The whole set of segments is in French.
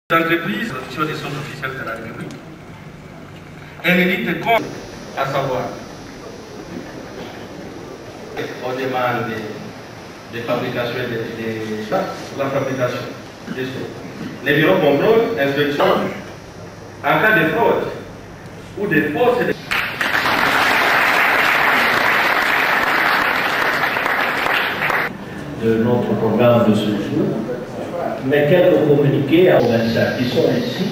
L'entreprise, sur des sources officielles de la République, elle élite contre, à savoir, on demande des fabrications la fabrication des choses. Les bureaux contrôle, inspection, en cas de fraude ou de fausse. De notre programme de ce jour, mais quelques communiqués à commerçants qui sont ici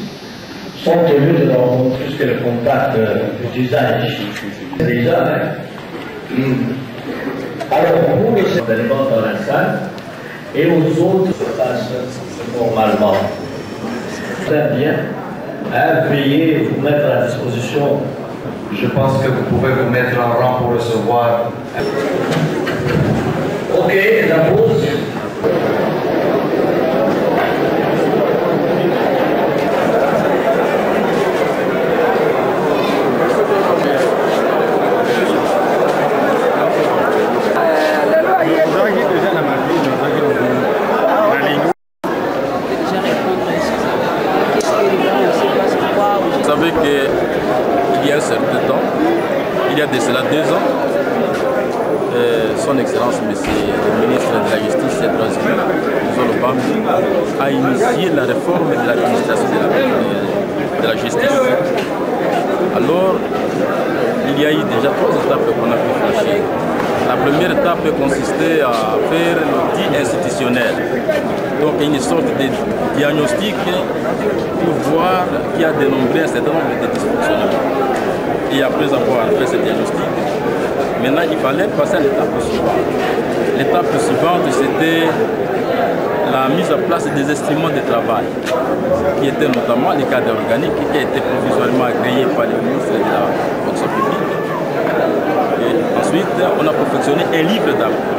sont tenus de leur rencontrer puisque le contact d'usage déjà. Alors, pour les événements dans la salle et aux autres se passe normalement. Très bien. Veuillez vous mettre à disposition. Je pense que vous pouvez vous mettre en rang pour recevoir. Ok, la pause. Vous savez qu'il y a un certain temps, il y a de cela 2 ans, son Excellence, Monsieur le ministre de la Justice et des Droits humains, Zolo Bambi, a initié la réforme de l'administration de la justice. Alors, il y a eu déjà 3 étapes qu'on a pu franchir. La première étape consistait à faire l'audit institutionnel, donc une sorte de diagnostic pour voir qu'il y a dénombré un certain nombre de dysfonctionnements. Et après avoir fait ce diagnostic, maintenant il fallait passer à l'étape suivante. L'étape suivante, c'était la mise en place des instruments de travail, qui étaient notamment les cadres organiques, qui a été provisoirement agréé par le ministre de la fonction publique. Et ensuite, on a perfectionné un livre d'appoint.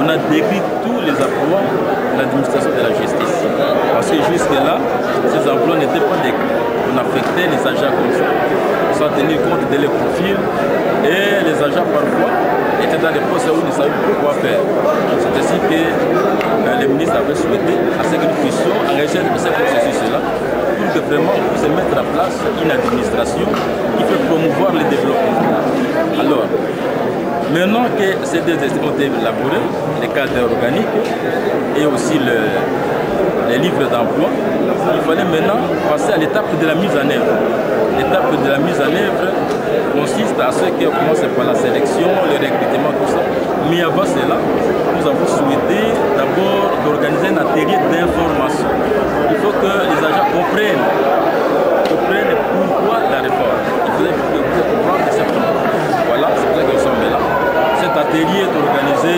On a décrit tous les emplois de l'administration de la justice. Parce que jusque-là, ces emplois n'étaient pas décrits. On affectait les agents comme ça, sans tenir compte de leurs profils. Et les agents, parfois, étaient dans des postes où ils ne savaient pas quoi faire. C'est ainsi que le ministre avait souhaité à ce que nous puissions engager ce processus-là pour que vraiment on puisse mettre en place une administration qui peut promouvoir le développement. Alors, maintenant que ces 2 instruments ont été élaborés, les cadres organiques et aussi les livres d'emploi, il fallait maintenant passer à l'étape de la mise en œuvre. L'étape de la mise en œuvre consiste à ce qu'on commence par la sélection, le recrutement, tout ça. Mais avant cela, nous avons souhaité d'abord d'organiser un atelier d'information. Il faut que les agents comprennent pourquoi la réforme. Il faudrait comprendre cette réforme. Voilà, c'est pour ça que nous sommes là. Cet atelier est organisé